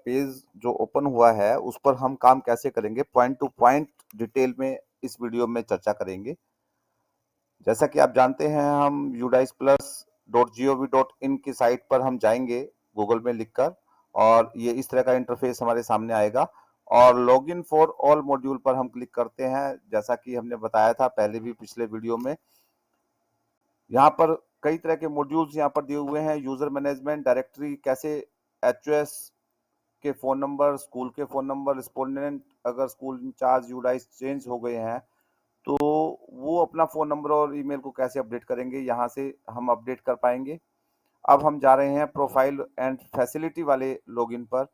Page जो open हुआ है उस पर हम काम कैसे करेंगे, पॉइंट टू पॉइंट डिटेल में इस वीडियो में चर्चा करेंगे। जैसा कि आप जानते हैं, हम udiceplus.gov.in की साइट पर हम जाएंगे गूगल में लिखकर, और ये इस तरह का इंटरफेस हमारे सामने आएगा और लॉगिन फॉर ऑल मॉड्यूल पर हम क्लिक करते हैं। जैसा कि हमने बताया था पहले भी पिछले वीडियो में, यहाँ पर कई तरह के मॉड्यूल्स यहाँ पर दिए हुए हैं। यूजर मैनेजमेंट, डायरेक्टरी कैसे, एचओएस के फोन नंबर, स्कूल के फोन नंबर, रिस्पोंडेंट अगर स्कूल इंचार्ज यूडाइस चेंज हो गए हैं तो वो अपना फोन नंबर और ईमेल को कैसे अपडेट करेंगे, यहाँ से हम अपडेट कर पाएंगे। अब हम जा रहे हैं प्रोफाइल एंड फैसिलिटी वाले लॉगिन पर,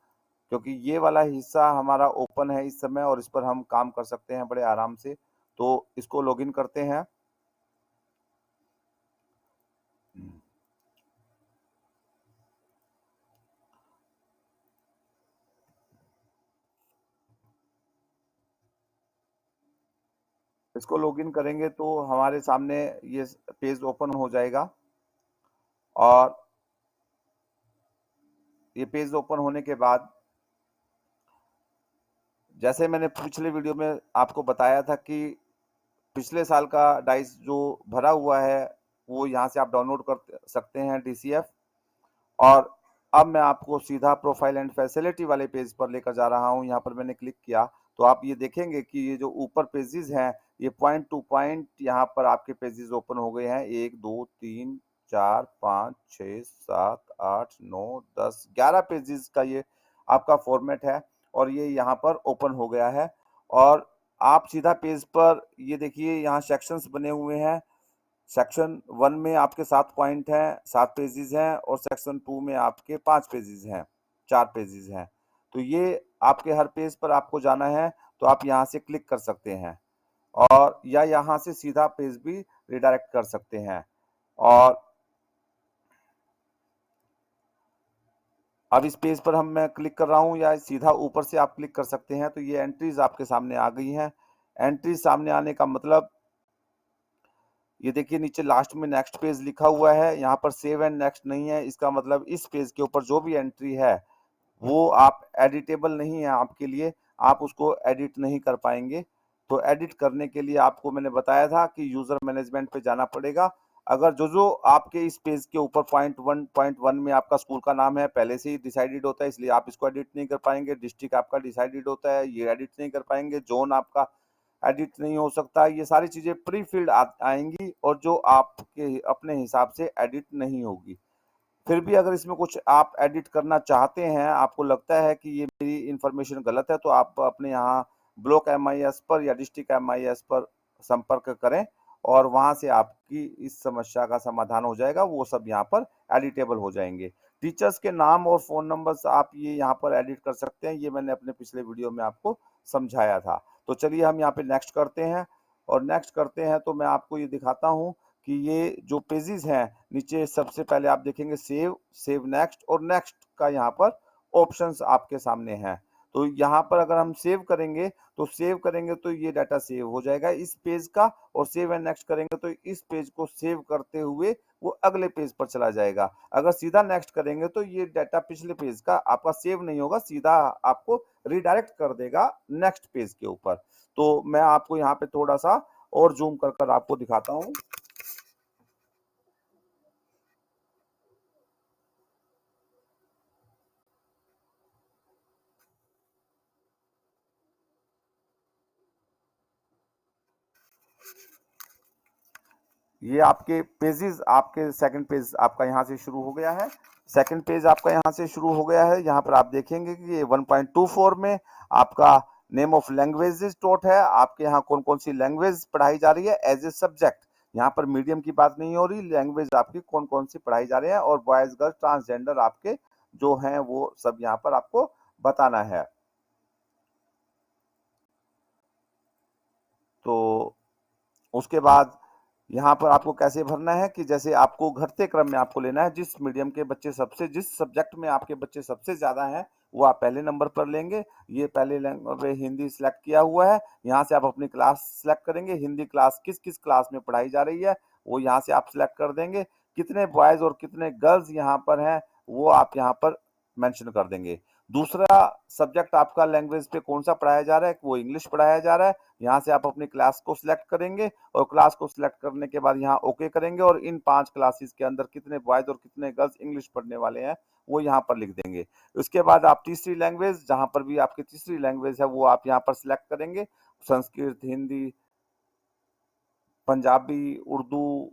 क्योंकि ये वाला हिस्सा हमारा ओपन है इस समय और इस पर हम काम कर सकते हैं बड़े आराम से। तो इसको लॉगिन करते हैं। इसको लॉगिन करेंगे तो हमारे सामने ये पेज ओपन हो जाएगा और ये पेज ओपन होने के बाद, जैसे मैंने पिछले वीडियो में आपको बताया था कि पिछले साल का डाइस जो भरा हुआ है वो यहाँ से आप डाउनलोड कर सकते हैं डीसीएफ। और अब मैं आपको सीधा प्रोफाइल एंड फैसिलिटी वाले पेज पर लेकर जा रहा हूँ। यहाँ पर मैंने क्लिक किया तो आप ये देखेंगे कि ये जो ऊपर पेजेस हैं ये पॉइंट टू पॉइंट यहाँ पर आपके पेजेस ओपन हो गए हैं। 1 2 3 4 5 6 7 8 9 10 11 पेजेस का ये आपका फॉर्मेट है और ये यहाँ पर ओपन हो गया है। और आप सीधा पेज पर ये देखिए, यहाँ सेक्शंस बने हुए हैं। सेक्शन 1 में आपके 7 पॉइंट हैं, 7 पेजेस हैं, और सेक्शन 2 में आपके 5 पेजेस हैं, 4 पेजेस हैं। तो ये आपके हर पेज पर आपको जाना है तो आप यहाँ से क्लिक कर सकते हैं और या यहाँ से सीधा पेज भी रिडायरेक्ट कर सकते हैं। और अब इस पेज पर मैं क्लिक कर रहा हूँ, या सीधा ऊपर से आप क्लिक कर सकते हैं। तो ये एंट्रीज आपके सामने आ गई हैं। एंट्रीज सामने आने का मतलब, ये देखिए नीचे लास्ट में नेक्स्ट पेज लिखा हुआ है, यहाँ पर सेव एंड नेक्स्ट नहीं है। इसका मतलब इस पेज के ऊपर जो भी एंट्री है वो आप एडिटेबल नहीं है आपके लिए, आप उसको एडिट नहीं कर पाएंगे। तो एडिट करने के लिए आपको मैंने बताया था कि यूजर मैनेजमेंट पे जाना पड़ेगा। अगर जो जो आपके इस पेज के ऊपर पॉइंट 1 में आपका स्कूल का नाम है पहले से ही डिसाइडेड होता है, इसलिए आप इसको एडिट नहीं कर पाएंगे। डिस्ट्रिक्ट आपका डिसाइडेड होता है, ये एडिट नहीं कर पाएंगे। जोन आपका एडिट नहीं हो सकता। ये सारी चीजें प्री फिल्ड आएंगी और जो आपके अपने हिसाब से एडिट नहीं होगी। फिर भी अगर इसमें कुछ आप एडिट करना चाहते हैं, आपको लगता है कि ये मेरी इंफॉर्मेशन गलत है, तो आप अपने यहाँ ब्लॉक एमआईएस पर या डिस्ट्रिक्ट एमआईएस पर संपर्क करें और वहां से आपकी इस समस्या का समाधान हो जाएगा। वो सब यहाँ पर एडिटेबल हो जाएंगे। टीचर्स के नाम और फोन नंबर्स आप ये यहाँ पर एडिट कर सकते हैं, ये मैंने अपने पिछले वीडियो में आपको समझाया था। तो चलिए हम यहाँ पे नेक्स्ट करते हैं, और नेक्स्ट करते हैं तो मैं आपको ये दिखाता हूँ कि ये जो पेजेस हैं नीचे सबसे पहले आप देखेंगे सेव, सेव नेक्स्ट और नेक्स्ट का यहाँ पर ऑप्शंस आपके सामने हैं। तो यहाँ पर अगर हम सेव करेंगे तो ये डाटा सेव हो जाएगा इस पेज का, और सेव एंड नेक्स्ट करेंगे तो इस पेज को सेव करते हुए वो अगले पेज पर चला जाएगा। अगर सीधा नेक्स्ट करेंगे तो ये डाटा पिछले पेज का आपका सेव नहीं होगा, सीधा आपको रिडायरेक्ट कर देगा नेक्स्ट पेज के ऊपर। तो मैं आपको यहाँ पे थोड़ा सा और जूम कर आपको दिखाता हूँ। ये आपके पेजेस, आपके सेकंड पेज आपका यहाँ से शुरू हो गया है। सेकंड पेज आपका यहाँ से शुरू हो गया है। यहाँ पर आप देखेंगे कि ये 1.24 में आपका नेम ऑफ लैंग्वेजेस टॉट है। आपके यहाँ कौन कौन सी लैंग्वेज पढ़ाई जा रही है एज ए सब्जेक्ट। यहाँ पर मीडियम की बात नहीं हो रही, लैंग्वेज आपकी कौन कौन सी पढ़ाई जा रही है, और बॉयज गर्ल्स ट्रांसजेंडर आपके जो हैं वो सब यहाँ पर आपको बताना है। तो उसके बाद यहाँ पर आपको कैसे भरना है कि जैसे आपको घटते क्रम में आपको लेना है, जिस मीडियम के बच्चे सबसे, जिस सब्जेक्ट में आपके बच्चे सबसे ज्यादा हैं वो आप पहले नंबर पर लेंगे। ये पहले नंबर पे हिंदी सिलेक्ट किया हुआ है। यहाँ से आप अपनी क्लास सिलेक्ट करेंगे, हिंदी क्लास किस किस क्लास में पढ़ाई जा रही है वो यहाँ से आप सिलेक्ट कर देंगे। कितने बॉयज और कितने गर्ल्स यहाँ पर हैं वो आप यहाँ पर मेंशन कर देंगे। दूसरा सब्जेक्ट आपका लैंग्वेज पे कौन सा पढ़ाया जा रहा है, वो इंग्लिश पढ़ाया जा रहा है। यहाँ से आप अपनी क्लास को सिलेक्ट करेंगे और क्लास को सिलेक्ट करने के बाद यहाँ ओके करेंगे और इन 5 क्लासेस के अंदर कितने बॉयज और कितने गर्ल्स इंग्लिश पढ़ने वाले हैं वो यहाँ पर लिख देंगे। उसके बाद आप तीसरी लैंग्वेज, जहाँ पर भी आपकी तीसरी लैंग्वेज है वो आप यहाँ पर सिलेक्ट करेंगे। संस्कृत, हिंदी, पंजाबी, उर्दू,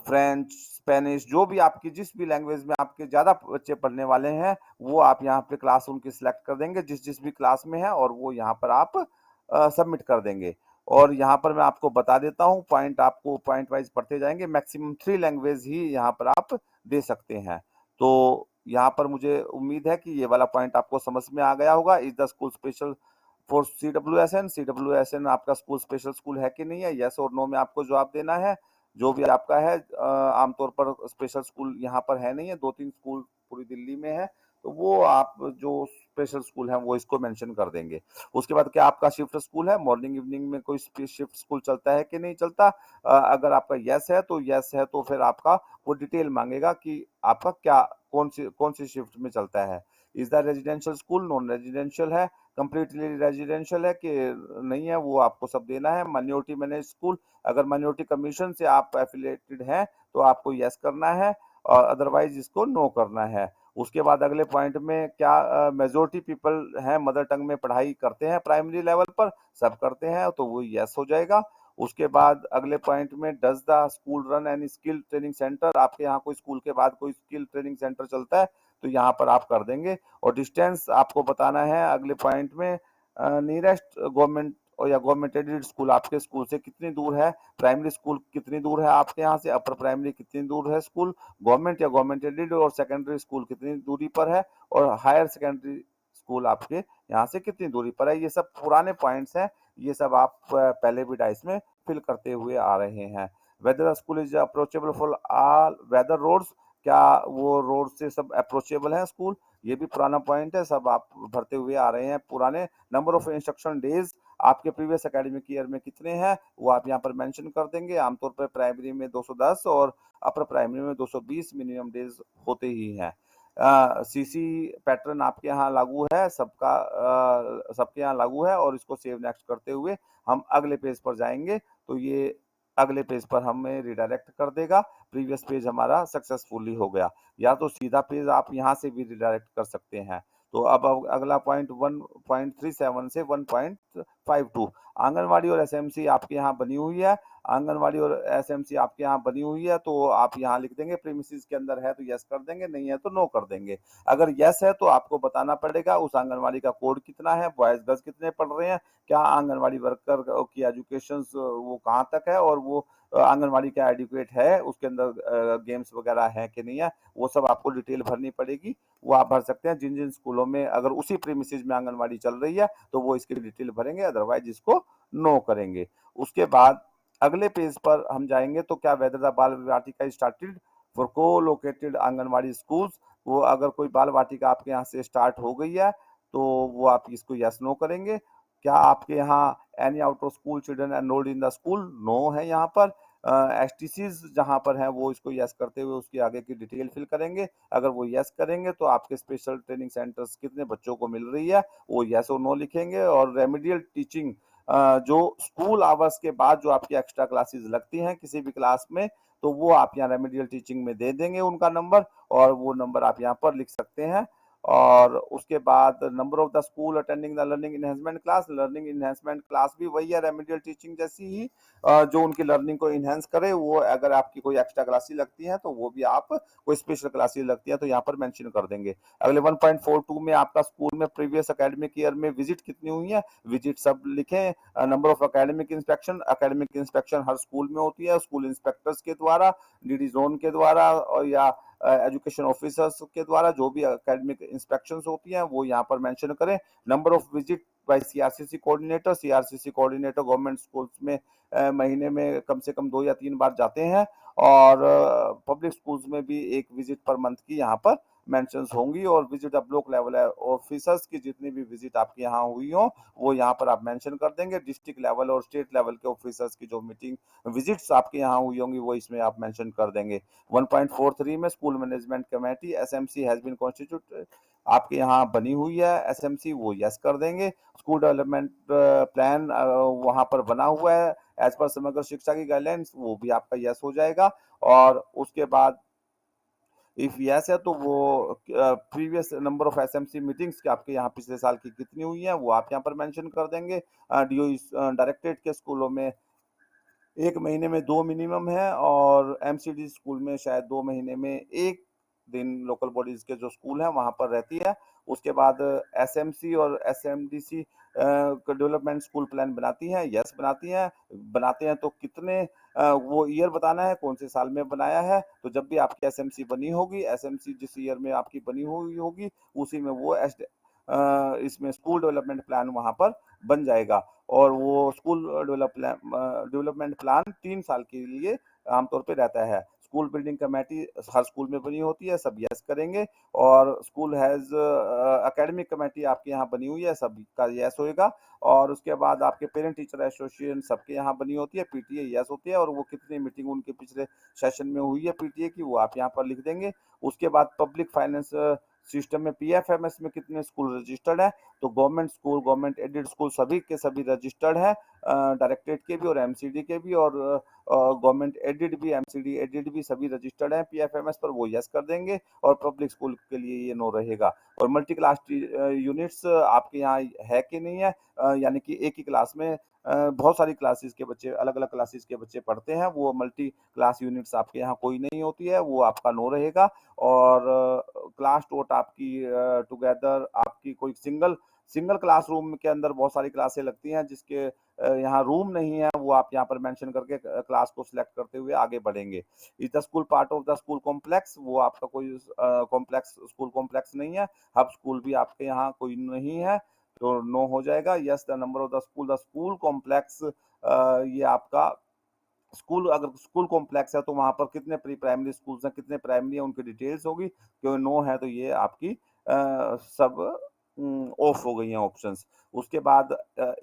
फ्रेंच, स्पेनिश, जो भी आपकी जिस भी लैंग्वेज में आपके ज़्यादा बच्चे पढ़ने वाले हैं, वो आप यहाँ पे क्लास उनकी सिलेक्ट कर देंगे, जिस-जिस भी क्लास में है, और वो यहाँ पर आप सबमिट कर देंगे। और यहाँ पर मैं आपको बता देता हूँ, पॉइंट आपको पॉइंट वाइज़ पढ़ते जाएँगे, मैक्सिमम 3 लैंग्वेज ही यहाँ पर आप दे सकते हैं। तो यहाँ पर मुझे उम्मीद है कि ये वाला पॉइंट आपको समझ में आ गया होगा। Is the school special for CWSN? CWSN आपका स्कूल स्पेशल स्कूल है कि नहीं है? येस और नो में आपको जवाब देना है। जो भी आपका है, आमतौर पर स्पेशल स्कूल यहाँ पर है नहीं है, 2-3 स्कूल पूरी दिल्ली में है, तो वो आप जो स्पेशल स्कूल है वो इसको मेंशन कर देंगे। उसके बाद क्या आपका शिफ्ट स्कूल है, मॉर्निंग इवनिंग में कोई शिफ्ट स्कूल चलता है कि नहीं चलता? अगर आपका यस है तो यस है, तो फिर आपका वो डिटेल मांगेगा कि आपका क्या कौन सी शिफ्ट में चलता है। Is the residential school non residential है, कंप्लीटली रेजिडेंशियल है कि नहीं है, वो आपको सब देना है। माइनॉरिटी मैनेज स्कूल, अगर माइनॉरिटी कमीशन से आप एफिलिएटेड हैं तो आपको यस करना है और अदरवाइज इसको नो करना है। उसके बाद अगले पॉइंट में क्या मेजोरिटी पीपल हैं मदर टंग में पढ़ाई करते हैं प्राइमरी लेवल पर, सब करते हैं, तो वो यस हो जाएगा। उसके बाद अगले पॉइंट में does the school run any skill training centre, आपके यहाँ कोई स्कूल के बाद कोई स्किल ट्रेनिंग सेंटर चलता है तो यहाँ पर आप कर देंगे। और डिस्टेंस आपको बताना है अगले पॉइंट में, नियरेस्ट गवर्नमेंट और या गवर्नमेंट एडेड स्कूल आपके स्कूल से कितनी दूर है, प्राइमरी स्कूल कितनी दूर है आपके यहाँ से, अपर प्राइमरी कितनी दूर है स्कूल, गवर्नमेंट या गवर्नमेंट एडेड और सेकेंडरी स्कूल कितनी दूरी पर है, और हायर सेकेंडरी स्कूल आपके यहाँ से कितनी दूरी पर है। ये सब पुराने पॉइंट्स हैं, ये सब आप पहले भी डाइस में फिल करते हुए आ रहे हैं। Whether school is approachable for all weather roads, क्या वो रोड से सब अप्रोचेबल है स्कूल, ये भी पुराना पॉइंट है, सब आप भरते हुए आ रहे हैं पुराने। नंबर ऑफ इंस्ट्रक्शन डेज आपके प्रीवियस एकेडमिक ईयर में कितने हैं वो आप यहाँ पर मेंशन कर देंगे। आमतौर पर प्राइमरी में 210 और अपर प्राइमरी में 220 मिनिमम डेज होते ही हैं। सीसी पैटर्न आपके यहाँ लागू है, सबके यहाँ लागू है, और इसको सेव नेक्स्ट करते हुए हम अगले पेज पर जाएंगे तो ये अगले पेज पर हमें रिडायरेक्ट कर देगा। प्रीवियस पेज हमारा सक्सेसफुली हो गया, या तो सीधा पेज आप यहाँ से भी रिडायरेक्ट कर सकते हैं। तो अब अगला पॉइंट 1.37 से 1.52, आंगनवाड़ी और एसएमसी आपके यहाँ बनी हुई है। आंगनवाड़ी और एसएमसी आपके यहाँ बनी हुई है तो आप यहाँ लिख देंगे, प्रीमिसेस के अंदर है तो यस कर देंगे, नहीं है तो नो कर देंगे। अगर यस है तो आपको बताना पड़ेगा उस आंगनवाड़ी का कोड कितना है, बॉयज गर्ल्स कितने पढ़ रहे हैं, क्या आंगनवाड़ी वर्कर की एजुकेशन वो कहाँ तक है, और वो आंगनवाड़ी क्या एडुकेट है, उसके अंदर गेम्स वगैरह है कि नहीं है, वो सब आपको डिटेल भरनी पड़ेगी। वो आप भर सकते हैं जिन जिन स्कूलों में अगर उसी प्रीमिसेस में आंगनवाड़ी चल रही है तो वो इसकी डिटेल भरेंगे, अदरवाइज इसको नो करेंगे। उसके बाद अगले पेज पर हम जाएंगे तो क्या वेदर द बाल वाटिका स्टार्टेड फॉर को लोकेटेड आंगनवाड़ी स्कूल्स, वो अगर कोई बाल वाटिका आपके यहाँ से स्टार्ट हो गई है तो वो आप इसको यस नो करेंगे। क्या आपके यहाँ any out of school children enrolled in the school, no है यहाँ पर। एसटीसीज जहाँ पर है वो इसको यस करते हुए उसकी आगे की डिटेल फिल करेंगे। अगर वो यस करेंगे तो आपके स्पेशल ट्रेनिंग सेंटर्स कितने बच्चों को मिल रही है वो यस और नो लिखेंगे। और रेमेडियल टीचिंग, जो स्कूल आवर्स के बाद जो आपकी एक्स्ट्रा क्लासेस लगती हैं किसी भी क्लास में, तो वो आप यहाँ रेमेडियल टीचिंग में दे देंगे उनका नंबर, और वो नंबर आप यहाँ पर लिख सकते हैं। और उसके बाद number of the school attending the learning enhancement class, learning enhancement class भी वही है रेमेडियल टीचिंग जैसी ही, जो उनकी लर्निंग को इनहेंस करे। वो अगर आपकी कोई एक्स्ट्रा क्लासेस लगती हैं तो वो भी आप, कोई स्पेशल क्लासेस लगती हैं तो यहाँ पर मेंशन कर देंगे। अगले 1.42 में आपका स्कूल में प्रीवियस एकेडमिक ईयर में विजिट कितनी हुई है, विजिट सब लिखें। Number of academic inspection, academic inspection her school में होती है स्कूल इंस्पेक्टर्स के द्वारा, डीडी जोन के द्वारा, और या एजुकेशन ऑफिसर्स के द्वारा जो भी एकेडमिक इंस्पेक्शन होती हैं वो यहाँ पर मेंशन करें। Number of visit bye CRCC coordinator, CRCC coordinator government schools में महीने में कम से कम 2 या 3 बार जाते हैं, और पब्लिक स्कूल्स में भी 1 विजिट पर मंथ की यहाँ पर मेंशंस होंगी, और visit the block level officers की जितनी भी विजिट आपके यहाँ हुई हो वो यहाँ पर आप मेंशन कर देंगे। डिस्ट्रिक्ट लेवल और स्टेट लेवल के ऑफिसर्स की जो मीटिंग विजिट्स आपके यहाँ हुई होंगी वो इसमें आप मेंशन कर देंगे। 1.43 में school management committee SMC has been constituted आपके यहाँ बनी हुई है एसएमसी, वो यस कर देंगे। स्कूल डेवलपमेंट प्लान वहां पर बना हुआ है एज पर समग्र शिक्षा की गाइडलाइंस, वो भी आपका यस हो जाएगा। और उसके बाद इफ यस है तो वो previous number of SMC meetings के आपके यहाँ पिछले साल की कितनी हुई है वो आप यहाँ पर मेंशन कर देंगे। डीओ डायरेक्टेड के स्कूलों में 1 महीने में 2 मिनिमम है, और एमसीडी स्कूल में शायद 2 महीने में 1 दिन लोकल बॉडीज के जो स्कूल हैं वहां पर रहती है। उसके बाद एसएमसी और एसएमडीसी डेवलपमेंट स्कूल प्लान बनाती हैं, यस बनाती हैं। बनाते हैं तो कितने वो ईयर बताना है कौन से साल में बनाया है। तो जब भी आपकी एसएमसी बनी होगी, एसएमसी जिस ईयर में आपकी बनी हुई होगी उसी में वो इसमें स्कूल डेवलपमेंट प्लान वहां पर बन जाएगा। और वो स्कूल डेवलपमेंट प्लान 3 साल के लिए आमतौर पे रहता है। स्कूल बिल्डिंग कमेटी हर स्कूल में बनी होती है, सब यस करेंगे। और स्कूल हैज एकेडमिक कमेटी आपके यहाँ बनी हुई है, सबका यस होएगा। और उसके बाद आपके पेरेंट टीचर एसोसिएशन सबके यहाँ बनी होती है, पीटीए यस होती है। और वो कितनी मीटिंग उनके पिछले सेशन में हुई है पीटीए की वो आप यहाँ पर लिख देंगे। उसके बाद पब्लिक फाइनेंस सिस्टम में पीएफएमएस में कितने स्कूल रजिस्टर्ड है, तो government school, government aided school सभी के सभी रजिस्टर्ड है, डायरेक्टेड के भी और एमसीडी के भी, और गवर्नमेंट एडेड भी, एमसीडी एडेड भी सभी रजिस्टर्ड है पीएफएमएस पर, वो यस कर देंगे। और पब्लिक स्कूल के लिए ये नो रहेगा। और मल्टी क्लास यूनिट्स आपके यहाँ है कि नहीं है, यानी कि एक ही क्लास में बहुत सारी क्लासेस के बच्चे, अलग अलग क्लासेस के बच्चे पढ़ते हैं, वो मल्टी क्लास यूनिट्स आपके यहाँ कोई नहीं होती है, वो आपका नो रहेगा। और क्लास टोट आपकी टुगेदर आपकी कोई सिंगल सिंगल क्लासरूम के अंदर बहुत सारी क्लासें लगती हैं जिसके यहाँ रूम नहीं है, वो आप यहाँ पर मेंशन करके क्लास को सिलेक्ट करते हुए आगे बढ़ेंगे। Is the school part of the school complex, वो आपका कोई कॉम्प्लेक्स स्कूल कॉम्प्लेक्स नहीं है। हब स्कूल भी आपके यहाँ कोई नहीं है, तो नो हो जाएगा। Yes the number of the school complex, ये आपका स्कूल, अगर स्कूल कॉम्प्लेक्स है तो वहां पर कितने प्री प्राइमरी स्कूल्स हैं, कितने प्राइमरी है, उनकी डिटेल्स होगी। क्योंकि नो है तो ये आपकी सब ऑफ हो गई हैं ऑप्शंस। उसके बाद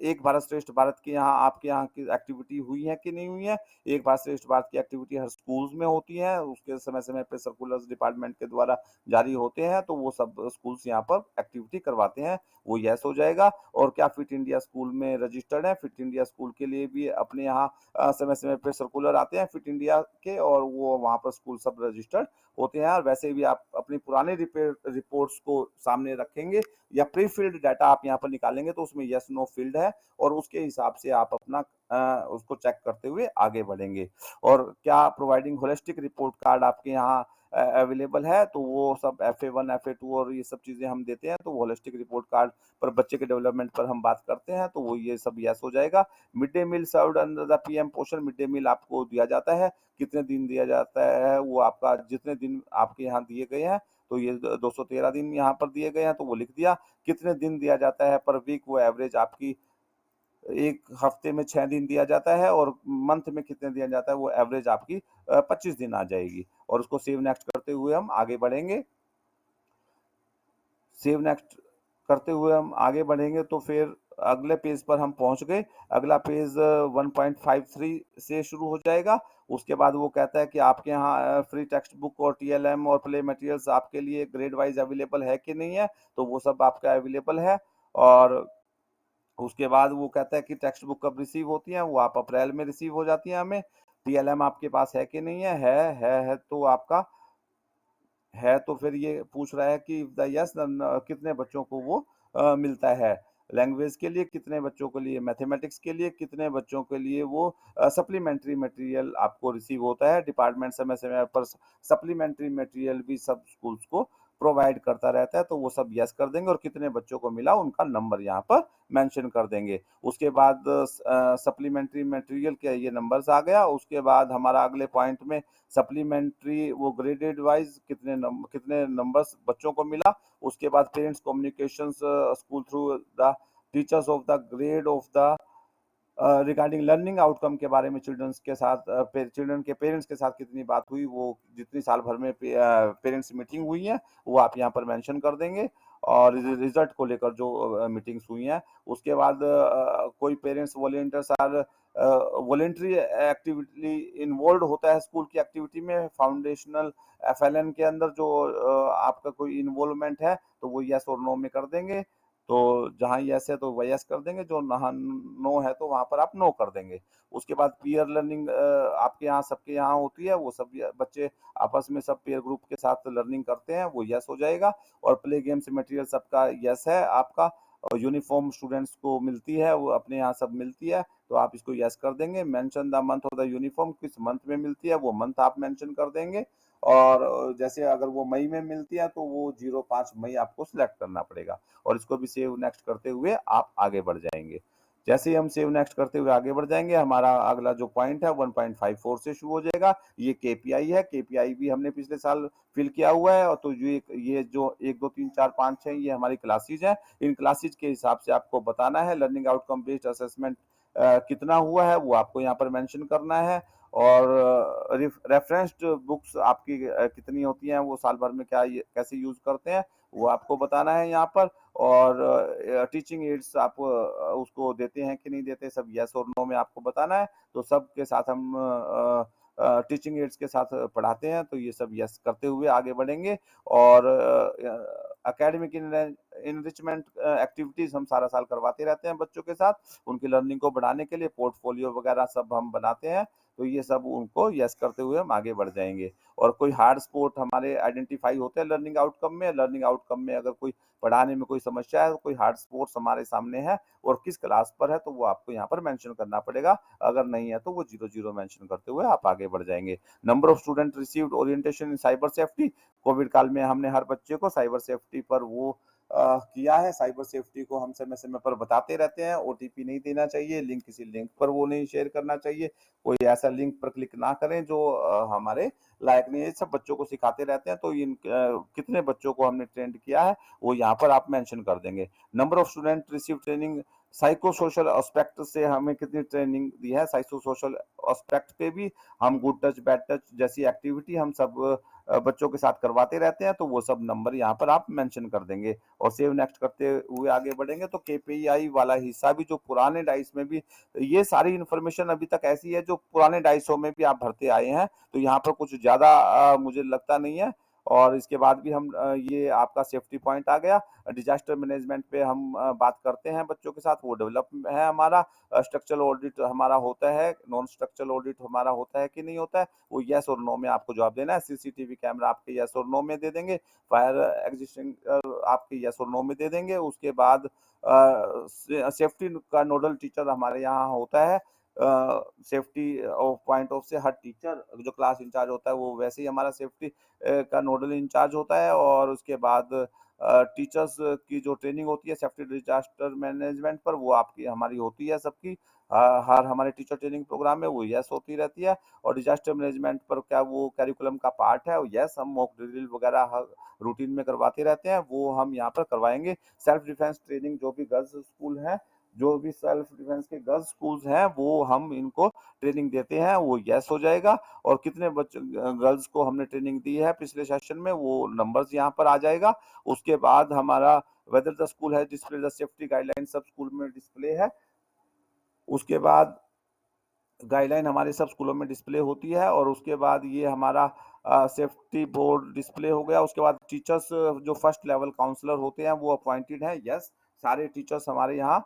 एक भारत श्रेष्ठ भारत के यहाँ आपके यहाँ की एक्टिविटी हुई है कि नहीं हुई है। एक भारत श्रेष्ठ भारत की एक्टिविटी हर स्कूल्स में होती है, उसके समय समय पे सर्कुलर्स डिपार्टमेंट के द्वारा जारी होते हैं, तो वो सब स्कूल्स यहाँ पर एक्टिविटी करवाते हैं, वो यस हो जाएगा। और क्या फिट इंडिया स्कूल में रजिस्टर्ड है, फिट इंडिया स्कूल के लिए भी अपने यहाँ समय समय पे सर्कुलर आते हैं फिट इंडिया के, और वो वहाँ पर स्कूल सब रजिस्टर्ड होते हैं। और वैसे भी आप अपनी पुरानी रिपोर्ट्स को सामने रखेंगे या प्री फिल्ड डाटा आप यहाँ पर निकालेंगे तो उसमें यस नो फील्ड है, और उसके हिसाब से आप अपना उसको चेक करते हुए आगे बढ़ेंगे। और क्या प्रोवाइडिंग होलिस्टिक रिपोर्ट कार्ड आपके यहाँ अवेलेबल है, तो वो सब FA1 FA2 और ये सब चीज़ें हम देते हैं, तो होलिस्टिक रिपोर्ट कार्ड पर बच्चे के डेवलपमेंट पर हम बात करते हैं, तो वो ये सब यस हो जाएगा। Mid day meal served under the PM Poshan, mid day meal आपको दिया जाता है, कितने दिन दिया जाता है, वो आपका जितने दिन आपके यहाँ दिए गए हैं, तो ये 213 दिन यहाँ पर दिए गए हैं, तो वो लिख दिया। कितने दिन दिया जाता है पर वीक, वो एवरेज आपकी एक हफ्ते में 6 दिन दिया जाता है, और मंथ में कितने दिया जाता है वो एवरेज आपकी 25 दिन आ जाएगी। और उसको सेव नेक्स्ट करते हुए हम आगे बढ़ेंगे। सेव नेक्स्ट करते हुए हम आगे बढ़ेंगे तो फिर अगले पेज पर हम पहुंच गए। अगला पेज 1.53 से शुरू हो जाएगा। उसके बाद वो कहता है कि आपके यहाँ फ्री टेक्स्ट बुक और TLM और प्ले मटेरियल्स आपके लिए ग्रेड वाइज अवेलेबल है कि नहीं है, तो वो सब आपका अवेलेबल है। और उसके बाद वो कहता है कि टेक्स्ट बुक कब रिसीव होती है, वो आप अप्रैल में रिसीव हो जाती है हमें। TLM आपके पास है कि नहीं है, है तो आपका है, तो फिर ये पूछ रहा है कि द यस कितने बच्चों को वो मिलता है। लैंग्वेज के लिए कितने बच्चों के लिए, मैथमेटिक्स के लिए कितने बच्चों के लिए वो सप्लीमेंट्री मटेरियल आपको रिसीव होता है। डिपार्टमेंट समय समय पर सप्लीमेंट्री मटेरियल भी सब स्कूल्स को प्रोवाइड करता रहता है, तो वो सब यस कर देंगे। और कितने बच्चों को मिला उनका नंबर यहाँ पर मेंशन कर देंगे। उसके बाद सप्लीमेंट्री मटेरियल के ये नंबर्स आ गया। उसके बाद हमारा अगले पॉइंट में सप्लीमेंट्री वो ग्रेडेड वाइज कितने नंबर्स बच्चों को मिला। उसके बाद parents communications school through the teachers of the grade of the regarding learning outcome के बारे में चिल्ड्रंस के साथ चिल्ड्रन के पेरेंट्स के साथ कितनी बात हुई, वो जितनी साल भर में पेरेंट्स मीटिंग हुई है वो आप यहाँ पर मेंशन कर देंगे। और रिजल्ट को लेकर जो मीटिंग्स हुई हैं, उसके बाद कोई parents volunteers or voluntary activity involve होता है स्कूल की एक्टिविटी में, फाउंडेशनल एफएलएन के अंदर जो आपका कोई इन्वॉल्वमेंट है तो वो यस और नो में कर देंगे। तो जहाँ यस है तो वह यस कर देंगे, जो नो है तो वहां पर आप नो कर देंगे। उसके बाद पीयर लर्निंग आपके यहाँ सबके यहाँ होती है, वो सब बच्चे आपस में सब पीयर ग्रुप के साथ लर्निंग करते हैं, वो यस हो जाएगा। और प्ले गेम्स मटेरियल सबका यस है आपका। और यूनिफॉर्म स्टूडेंट्स को मिलती है, वो अपने यहाँ सब मिलती है, तो आप इसको यस कर देंगे। Mention the month of the uniform, किस मंथ में मिलती है वो मंथ आप मेंशन कर देंगे। और जैसे अगर वो मई में मिलती है तो वो 05 मई आपको सिलेक्ट करना पड़ेगा। और इसको भी सेव नेक्स्ट करते हुए आप आगे बढ़ जाएंगे। जैसे ही हम सेव नेक्स्ट करते हुए आगे बढ़ जाएंगे, हमारा अगला जो पॉइंट है 1.54 से शुरू हो जाएगा। ये केपीआई है, केपीआई भी हमने पिछले साल फिल किया हुआ है। और तो ये जो 1 2 3 4 5 6 ये हमारी क्लासेज है। इन क्लासेज के हिसाब से आपको बताना है लर्निंग आउटकम बेस्ड असेसमेंट कितना हुआ है वो आपको यहाँ पर मेंशन करना है। और रेफरेंस्ड बुक्स आपकी कितनी होती हैं, वो साल भर में कैसे यूज करते हैं वो आपको बताना है यहाँ पर। और टीचिंग एड्स आप उसको देते हैं कि नहीं देते, सब यस और नो में आपको बताना है। तो सब के साथ हम टीचिंग एड्स के साथ पढ़ाते हैं, तो ये सब यस करते हुए आगे बढ़ेंगे। और एकेडमिक इनरिचमेंट एक्टिविटीज हम सारा साल करवाते रहते हैं बच्चों के साथ, उनकी लर्निंग को बढ़ाने के लिए पोर्टफोलियो वगैरह सब हम बनाते हैं। तो ये सब उनको यस करते हुए हम आगे बढ़ जाएंगे। और कोई हार्ड स्पोर्ट हमारे आइडेंटिफाई होते हैं लर्निंग आउटकम में, लर्निंग आउटकम में अगर कोई पढ़ाने में कोई समस्या है तो कोई हार्ड स्पोर्ट्स हमारे सामने है और किस क्लास पर है तो वो आपको यहाँ पर मेंशन करना पड़ेगा। अगर नहीं है तो वो 00 मेंशन करते हुए आप आगे बढ़ जाएंगे। Number of student received orientation in cyber safety, Covid काल में हमने हर बच्चे को साइबर सेफ्टी पर वो किया है। साइबर सेफ्टी को हम समय समय पर बताते रहते हैं। ओटीपी नहीं देना चाहिए, लिंक किसी लिंक पर वो नहीं शेयर करना चाहिए, कोई ऐसा लिंक पर क्लिक ना करें जो हमारे लायक नहीं है। सब बच्चों को सिखाते रहते हैं। तो इन कितने बच्चों को हमने ट्रेंड किया है वो यहाँ पर आप मेंशन कर देंगे। Number of student receive training psycho social aspect से हमें कितनी ट्रेनिंग दी है, साइको सोशल एस्पेक्ट पे भी हम गुड टच बैड टच जैसी एक्टिविटी हम सब बच्चों के साथ करवाते रहते हैं, तो वो सब नंबर यहाँ पर आप मेंशन कर देंगे। और सेव नेक्स्ट करते हुए आगे बढ़ेंगे। तो केपीआई वाला हिस्सा भी जो पुराने डाइस में भी, ये सारी इन्फॉर्मेशन अभी तक ऐसी है जो पुराने डाइसों में भी आप भरते आए हैं, तो यहाँ पर कुछ ज्यादा मुझे लगता नहीं है। और इसके बाद भी हम ये आपका सेफ्टी पॉइंट आ गया। डिजास्टर मैनेजमेंट पे हम बात करते हैं बच्चों के साथ, वो डेवलप है हमारा। स्ट्रक्चरल ऑडिट हमारा होता है, नॉन स्ट्रक्चरल ऑडिट हमारा होता है कि नहीं होता है, वो यस और नो में आपको जवाब देना है। सीसीटीवी कैमरा आपके यस और नो में दे देंगे, फायर एग्जिस्टिंग आपके यस और नो में दे देंगे। उसके बाद सेफ्टी का नोडल टीचर हमारे यहाँ होता है। सेफ्टी ऑफ पॉइंट ऑफ से हर टीचर जो क्लास इंचार्ज होता है वो वैसे ही हमारा सेफ्टी का नोडल इंचार्ज होता है। और उसके बाद टीचर्स की जो ट्रेनिंग होती है सेफ्टी डिजास्टर मैनेजमेंट पर, वो आपकी हमारी होती है सबकी। हर हमारे टीचर ट्रेनिंग प्रोग्राम में वो यस होती रहती है। और डिजास्टर मैनेजमेंट पर क्या वो कैरिकुलम का पार्ट है, यस हम मॉक ड्रिल वगैरह हर रूटीन में करवाते रहते हैं, वो हम यहाँ पर करवाएंगे। सेल्फ डिफेंस ट्रेनिंग जो भी गर्ल्स स्कूल हैं, जो भी सेल्फ डिफेंस के गर्ल्स स्कूल्स हैं, वो हम इनको ट्रेनिंग देते हैं, वो यस हो जाएगा। और कितने बच्चे गर्ल्स को हमने ट्रेनिंग दी है पिछले सेशन में, वो नंबर्स यहाँ पर आ जाएगा। उसके बाद हमारा वेदर द स्कूल है डिस्प्ले द सेफ्टी गाइडलाइन, सब स्कूल में डिस्प्ले है। उसके बाद गाइडलाइन हमारे सब स्कूलों में डिस्प्ले होती है। और उसके बाद ये हमारा सेफ्टी बोर्ड डिस्प्ले हो गया। उसके बाद टीचर्स जो फर्स्ट लेवल काउंसलर होते हैं वो अपॉइंटेड हैं, यस। सारे टीचर्स हमारे यहाँ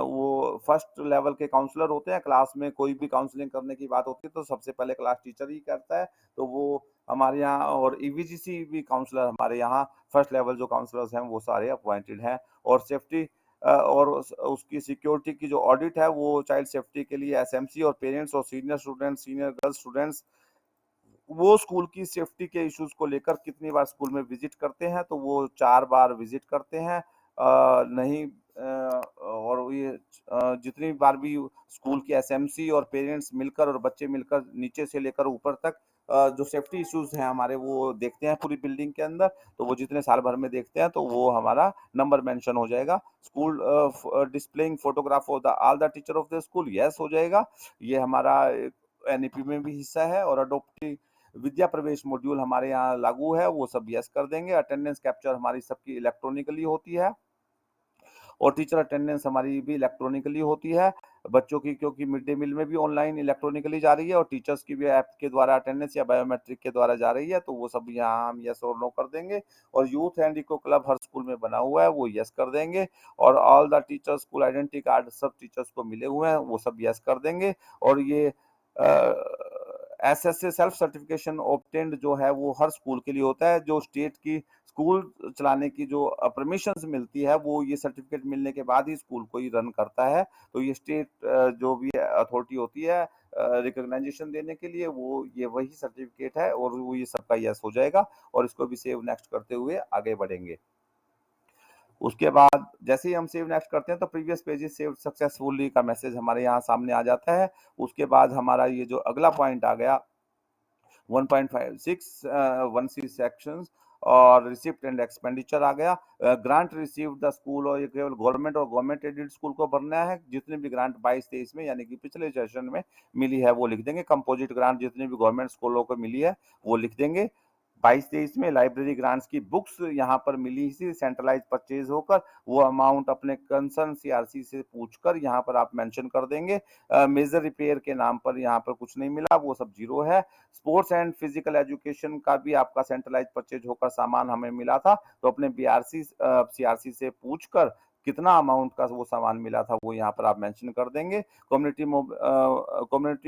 वो फर्स्ट लेवल के काउंसलर होते हैं। क्लास में कोई भी काउंसलिंग करने की बात होती है तो सबसे पहले क्लास टीचर ही करता है, तो वो हमारे यहाँ। और ईवीजीसी भी काउंसलर हमारे यहाँ फर्स्ट लेवल जो काउंसलर्स हैं वो सारे अपॉइंटेड हैं। और सेफ्टी और उसकी सिक्योरिटी की जो ऑडिट है वो चाइल्ड सेफ्टी के लिए एसएमसी और पेरेंट्स और senior students, senior girls students वो स्कूल की सेफ्टी के इश्यूज को लेकर कितनी बार स्कूल में विजिट करते हैं, तो वो 4 बार विजिट करते हैं। नहीं और ये जितनी बार भी स्कूल के एसएमसी और पेरेंट्स मिलकर और बच्चे मिलकर नीचे से लेकर ऊपर तक जो सेफ्टी इश्यूज हैं हमारे वो देखते हैं पूरी बिल्डिंग के अंदर, तो वो जितने साल भर में देखते हैं तो वो हमारा नंबर मेंशन हो जाएगा। School displaying photograph of the all the teacher of the school, yes हो जाएगा। ये हमारा एनईपी में भी हिस्सा है। और अडोप्टिंग विद्या प्रवेश मॉड्यूल हमारे यहाँ लागू है, वो सब यस कर देंगे। अटेंडेंस कैप्चर हमारी सबकी इलेक्ट्रॉनिकली होती है और टीचर अटेंडेंस हमारी भी इलेक्ट्रॉनिकली होती है बच्चों की, क्योंकि मिड डे मील में भी ऑनलाइन इलेक्ट्रॉनिकली जा रही है और टीचर्स की भी ऐप के द्वारा अटेंडेंस या बायोमेट्रिक के द्वारा जा रही है, तो वो सब यहाँ हम यस और नो कर देंगे। और यूथ एंड इको क्लब हर स्कूल में बना हुआ है, वो यस कर देंगे। और all the teachers school identity card सब टीचर्स को मिले हुए हैं, वो सब यस कर देंगे। और ये एसएसए सेल्फ सर्टिफिकेशन ऑब्टेन्ड जो है वो हर स्कूल के लिए होता है। जो स्टेट की स्कूल चलाने की जो परमिशंस मिलती है वो ये सर्टिफिकेट मिलने के बाद ही स्कूल को ही रन करता है। तो ये स्टेट जो भी अथॉरिटी होती है रिकॉग्नाइजेशन देने के लिए, वो ये वही सर्टिफिकेट है और वो ये सबका यस हो जाएगा। और इसको भी सेव नेक्स्ट करते हुए आगे बढ़ेंगे। उसके बाद जैसे ही हम सेव नेक्स्ट करते हैं तो प्रीवियस पेजेस सेव सक्सेसफुली का मैसेज हमारे यहाँ सामने आ जाता है। उसके बाद हमारा ये जो अगला पॉइंट आ गया 1.56 वन सी सेक्शंस और रिसिप्ट एंड एक्सपेंडिचर आ गया। ग्रांट रिसीव द स्कूल, और ये केवल गवर्नमेंट और गवर्नमेंट एडेड स्कूल को भरना है। जितने भी ग्रांट 22-23 में यानी कि पिछले सेशन में मिली है वो लिख देंगे। कंपोजिट ग्रांट जितने भी गवर्नमेंट स्कूलों को मिली है वो लिख देंगे। 22-23 में लाइब्रेरी ग्रांट्स की बुक्स यहाँ पर मिली थी सेंट्रलाइज परचेज होकर, वो अमाउंट अपने कंसर्न सीआरसी से पूछकर यहाँ पर आप मेंशन कर देंगे। मेजर रिपेयर के नाम पर यहाँ पर कुछ नहीं मिला, वो सब जीरो है। स्पोर्ट्स एंड फिजिकल एजुकेशन का भी आपका सेंट्रलाइज परचेज होकर सामान हमें मिला था, तो अपने बीआरसी सीआरसी से पूछकर कितना अमाउंट का वो सामान मिला था वो यहाँ पर आप मेंशन कर देंगे। कम्युनिटी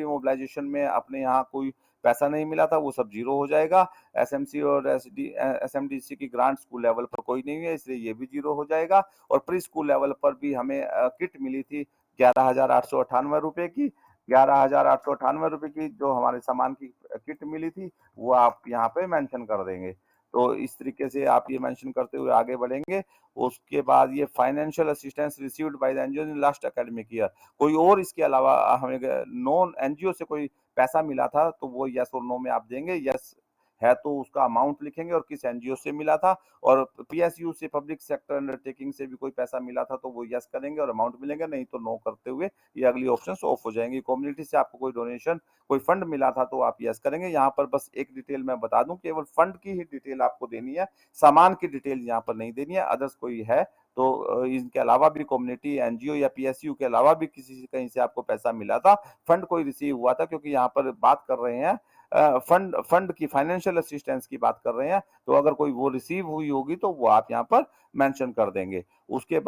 मोबिलाइजेशन में अपने यहाँ कोई पैसा नहीं मिला था, वो सब जीरो हो जाएगा। एसएमसी और एसएमडीसी की ग्रांट स्कूल लेवल पर कोई नहीं है, इसलिए ये भी जीरो हो जाएगा। और प्री स्कूल लेवल पर भी हमें किट मिली थी 11,898 की। 11,898 की जो हमारे सामान की किट मिली थी वो आप यहाँ पे मेंशन कर देंगे। तो इस तरीके से आप ये मेंशन करते हुए आगे बढ़ेंगे। उसके बाद ये financial assistance received by the NGO in last academic year, कोई और इसके अलावा हमें नॉन एनजीओ से कोई पैसा मिला था तो वो यस और नो में आप देंगे। यस है तो उसका अमाउंट लिखेंगे और किस एनजीओ से मिला था। और पीएसयू से पब्लिक सेक्टर अंडरटेकिंग से भी कोई पैसा मिला था तो वो यस करेंगे और अमाउंट मिलेंगे, नहीं तो नो करते हुए ये अगली ऑप्शन ऑफ हो जाएंगी। कम्युनिटी से आपको कोई डोनेशन कोई फंड मिला था तो आप यस करेंगे। यहाँ पर बस एक डिटेल मैं बता दूं, केवल फंड की ही डिटेल आपको देनी है, सामान की डिटेल यहाँ पर नहीं देनी है। अदर्स कोई है तो इनके अलावा भी कम्युनिटी एनजीओ या पीएसयू के अलावा भी किसी से कहीं से आपको पैसा मिला था, फंड कोई रिसीव हुआ था, क्योंकि यहाँ पर बात कर रहे हैं फंड फंड की फाइनेंशियल असिस्टेंस की बात कर रहे हैं, तो अगर कोई वो रिसीव हुई होगी तो वो आप यहाँ पर मेंशन कर देंगे। उसके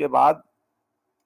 बाद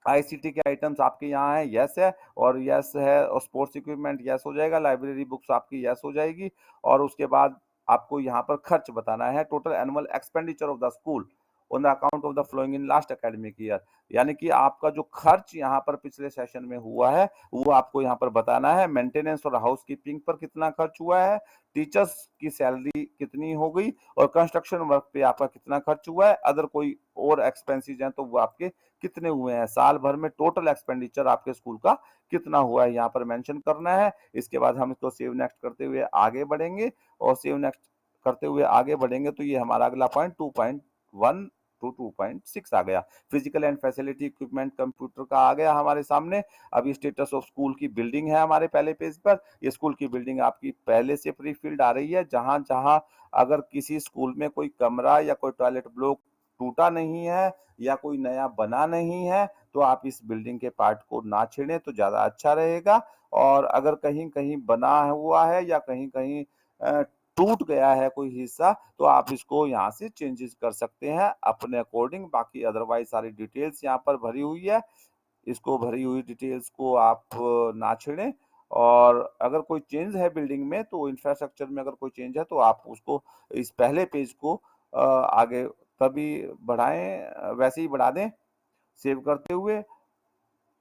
आईसीटी के आइटम्स आपके यहाँ है, यस है और यस है। और स्पोर्ट्स इक्विपमेंट यस हो जाएगा। लाइब्रेरी बुक्स आपकी यस हो जाएगी। और उसके बाद आपको यहाँ पर खर्च बताना है, total annual expenditure of the school on the account of the following in last academic year, यानी कि आपका जो खर्च यहाँ पर पिछले सेशन में हुआ है वो आपको यहाँ पर बताना है। मेंटेनेंस और हाउस कीपिंग पर कितना खर्च हुआ है, टीचर्स की सैलरी कितनी हो गई और कंस्ट्रक्शन वर्क पे आपका कितना खर्च हुआ है, अदर कोई और एक्सपेंसेस हैं तो वो आपके कितने हुए हैं, साल भर में टोटल एक्सपेंडिचर आपके स्कूल का कितना हुआ है यहाँ पर मेंशन करना है। इसके बाद हम इसको सेव नेक्स्ट करते हुए आगे बढ़ेंगे। और सेव नेक्स्ट करते हुए आगे बढ़ेंगे तो ये हमारा अगला पॉइंट 2.1 टू 2.6 आ गया। Physical and facility equipment computer का आ गया हमारे सामने। अभी स्टेटस ऑफ स्कूल की बिल्डिंग है हमारे पहले पेज पर। ये स्कूल की बिल्डिंग आपकी पहले से प्री फिल्ड आ रही है। जहां जहां अगर किसी स्कूल में कोई कमरा या कोई टॉयलेट ब्लॉक टूटा नहीं है या कोई नया बना नहीं है तो आप इस बिल्डिंग के पार्ट को ना छेड़ें तो ज्यादा अच्छा रहेगा। और अगर कहीं कहीं बना हुआ है या कहीं कहीं टूट गया है कोई हिस्सा तो आप इसको यहाँ से चेंजेस कर सकते हैं अपने अकॉर्डिंग। बाकी अदरवाइज सारी डिटेल्स यहाँ पर भरी हुई है, इसको भरी हुई डिटेल्स को आप ना छेड़ें। और अगर कोई चेंज है बिल्डिंग में तो इंफ्रास्ट्रक्चर में अगर कोई चेंज है तो आप उसको इस पहले पेज को आगे तभी बढ़ाएं, वैसे ही बढ़ा दें सेव करते हुए।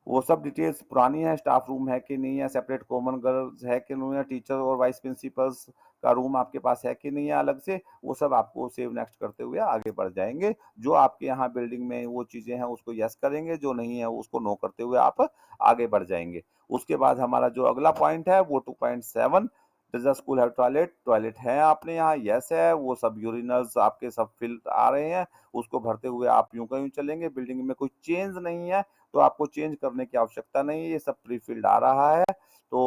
वो सब डिटेल्स पुरानी है, स्टाफ रूम है कि नहीं है, सेपरेट कॉमन गर्ल्स है कि नहीं है, टीचर और वाइस प्रिंसिपल्स का रूम आपके पास है कि नहीं है अलग से, वो सब आपको सेव नेक्स्ट करते हुए आगे बढ़ जाएंगे। जो आपके यहाँ बिल्डिंग में वो चीजें हैं उसको यस करेंगे, जो नहीं है उसको नो करते हुए आप आगे बढ़ जाएंगे। उसके बाद हमारा जो अगला पॉइंट है वो 2.7 does the school have toilet? Toilet है आपने यहाँ? यस है। वो सब यूरिनल्स आपके सब फिल आ रहे हैं, उसको भरते हुए आप यूं का यूं चलेंगे। बिल्डिंग में कोई चेंज नहीं है तो आपको चेंज करने की आवश्यकता नहीं है, ये सब प्री फिल्ड आ रहा है। तो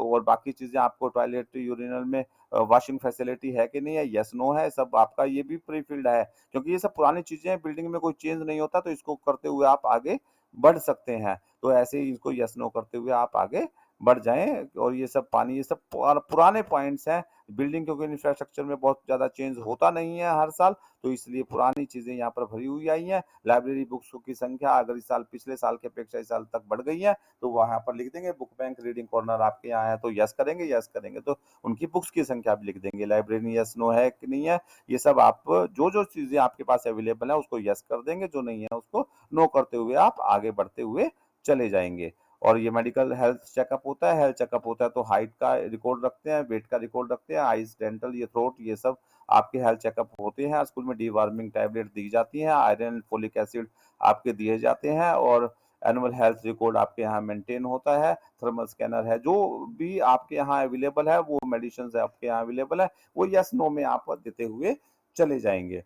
और बाकी चीजें आपको टॉयलेट यूरिनल में वॉशिंग फैसिलिटी है कि नहीं है, यस नो है, सब आपका ये भी प्री फिल्ड है। क्योंकि ये सब पुरानी चीजें हैं, बिल्डिंग में कोई चेंज नहीं होता, तो इसको करते हुए आप आगे बढ़ सकते हैं। तो ऐसे ही इसको यस नो करते हुए आप आगे बढ़ जाएं। और ये सब पानी, ये सब पुराने पॉइंट्स हैं। बिल्डिंग क्योंकि इंफ्रास्ट्रक्चर में बहुत ज्यादा चेंज होता नहीं है हर साल, तो इसलिए पुरानी चीजें यहाँ पर भरी हुई आई हैं। लाइब्रेरी बुक्स की संख्या अगर इस साल पिछले साल के अपेक्षा इस साल तक बढ़ गई है, तो वहां पर लिख देंगे बुक बैंक रीडिंग कॉर्नर आपके यहाँ है, तो यस करेंगे। यस करेंगे तो उनकी बुक्स की संख्या भी लिख देंगे। लाइब्रेरी यस नो है कि नहीं है, ये सब आप जो जो चीजें आपके पास अवेलेबल है उसको यस कर देंगे, जो नहीं है उसको नो करते हुए आप आगे बढ़ते हुए चले जाएंगे। और ये मेडिकल हेल्थ चेकअप होता है। हेल्थ चेकअप होता है तो हाइट का रिकॉर्ड रखते हैं, वेट का रिकॉर्ड रखते हैं, आइज, डेंटल, ये थ्रोट, ये सब आपके हेल्थ चेकअप होते हैं। स्कूल में डीवार्मिंग टैबलेट दी जाती है, आयरन, फोलिक एसिड आपके दिए जाते हैं। और एनुअल हेल्थ रिकॉर्ड आपके यहाँ मेंटेन होता है। थर्मल स्कैनर है, जो भी आपके यहाँ अवेलेबल है, वो मेडिसिन आपके यहाँ अवेलेबल है, वो यस नो में आप देते हुए चले जाएंगे।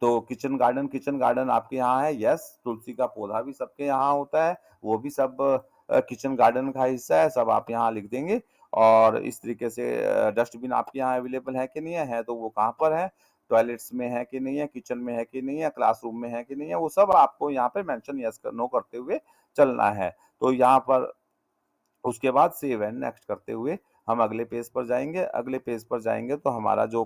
तो किचन गार्डन आपके यहाँ है, यस। तुलसी का पौधा भी सबके यहाँ होता है, वो भी सब किचन गार्डन का हिस्सा है, सब आप यहाँ लिख देंगे। और इस तरीके से डस्टबिन आपके यहाँ अवेलेबल है कि नहीं है, तो वो कहाँ पर है, टॉयलेट्स में है कि नहीं है, किचन में है कि नहीं है, क्लासरूम में है कि नहीं है, वो सब आपको यहाँ पे मेंशन यस नो करते हुए चलना है। तो यहाँ पर उसके बाद सेव एंड नेक्स्ट करते हुए हम अगले पेज पर जाएंगे। अगले पेज पर जाएंगे तो हमारा जो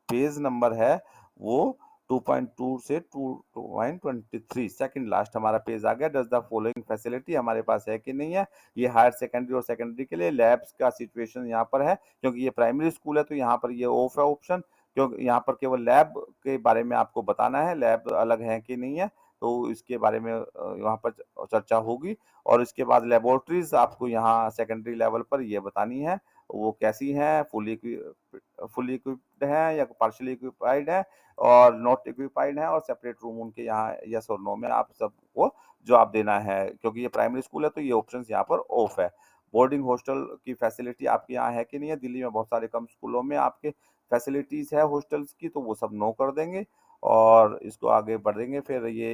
पेज नंबर है वो 2.2 से 2.23 सेकंड लास्ट हमारा पेज आ गया। डज द फॉलोइंग फैसिलिटी हमारे पास है कि नहीं है। ये हायर सेकेंडरी और सेकेंडरी के लिए लैब्स का सिचुएशन यहाँ पर है, क्योंकि ये प्राइमरी स्कूल है तो यहाँ पर ये ऑफ है ऑप्शन, क्योंकि यहाँ पर केवल लैब के बारे में आपको बताना है, लैब अलग है कि नहीं है, तो इसके बारे में यहाँ पर चर्चा होगी। और इसके बाद लेबोरेटरीज आपको यहाँ सेकेंडरी लेवल पर ये बतानी है, वो कैसी हैं, फुली इक्विप्ड है या पार्शियली इक्विपाइड है और नॉट इक्विपाइड है, और सेपरेट रूम उनके यहाँ यस और नो में आप सबको जवाब देना है। क्योंकि ये प्राइमरी स्कूल है तो ये ऑप्शंस यहाँ पर ऑफ है। बोर्डिंग हॉस्टल की फैसिलिटी आपके यहाँ है कि नहीं है। दिल्ली में बहुत सारे कम स्कूलों में आपके फैसिलिटीज है हॉस्टल्स की, तो वो सब नो कर देंगे। और इसको आगे बढ़ेंगे। फिर ये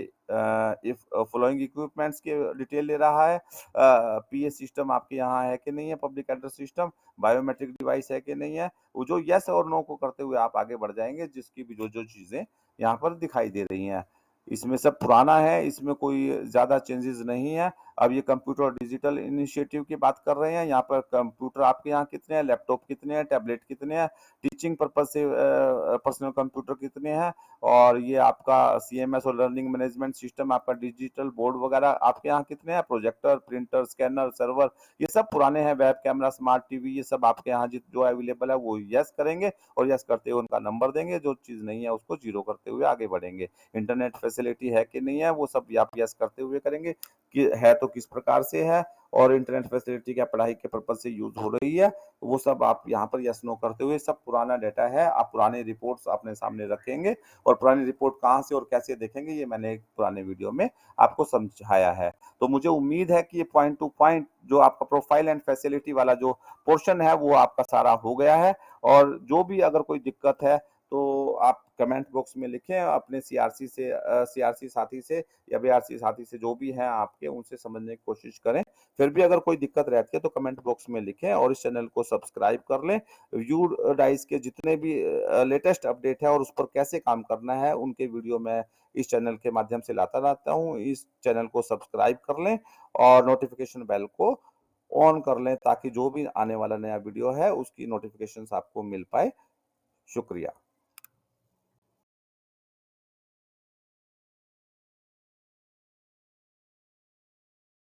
इफ फॉलोइंग इक्विपमेंट्स के डिटेल ले रहा है। पीए सिस्टम आपके यहाँ है कि नहीं है, public address system, biometric device है कि नहीं है। वो जो यस और नो को करते हुए आप आगे बढ़ जाएंगे, जिसकी भी जो जो चीजें यहाँ पर दिखाई दे रही हैं। इसमें सब पुराना है, इसमें कोई ज्यादा चेंजेस नहीं है। अब ये कंप्यूटर और डिजिटल इनिशिएटिव की बात कर रहे हैं। यहाँ पर कंप्यूटर आपके यहाँ कितने हैं, लैपटॉप कितने हैं, टैबलेट कितने हैं, टीचिंग पर्पज से पर्सनल कंप्यूटर कितने हैं, और ये आपका सीएमएस और लर्निंग मैनेजमेंट सिस्टम, आपका डिजिटल बोर्ड वगैरह आपके यहाँ कितने हैं, प्रोजेक्टर, प्रिंटर, स्कैनर, सर्वर, ये सब पुराने हैं। वेब कैमरा, स्मार्ट टीवी, ये सब आपके यहाँ जो अवेलेबल है वो यस करेंगे, और यस करते हुए उनका नंबर देंगे। जो चीज नहीं है उसको जीरो करते हुए आगे बढ़ेंगे। इंटरनेट फैसिलिटी है कि नहीं है, वो सब आप यस करते हुए करेंगे कि है तो किस प्रकार से है, और इंटरनेट फैसिलिटी क्या पढ़ाई के पर्पज से यूज हो रही है, वो सब आप यहाँ पर यस नो करते हुए। सब पुराना डाटा है, आप पुरानी रिपोर्ट्स अपने सामने रखेंगे, और पुरानी रिपोर्ट कहाँ से और कैसे देखेंगे ये मैंने एक पुराने वीडियो में आपको समझाया है। तो मुझे उम्मीद है कि ये पॉइंट टू पॉइंट जो आपका प्रोफाइल एंड फैसिलिटी वाला जो पोर्शन है वो आपका सारा हो गया है। और जो भी अगर कोई दिक्कत है तो आप कमेंट बॉक्स में लिखें, अपने सीआरसी साथी से या बीआरसी साथी से जो भी हैं आपके, उनसे समझने की कोशिश करें। फिर भी अगर कोई दिक्कत रहती है तो कमेंट बॉक्स में लिखें, और इस चैनल को सब्सक्राइब कर लें। व्यू डाइस के जितने भी लेटेस्ट अपडेट है और उस पर कैसे काम करना है उनके वीडियो मैं इस चैनल के माध्यम से लाता रहता हूँ। इस चैनल को सब्सक्राइब कर लें और नोटिफिकेशन बेल को ऑन कर लें, ताकि जो भी आने वाला नया वीडियो है उसकी नोटिफिकेशन आपको मिल पाए। शुक्रिया।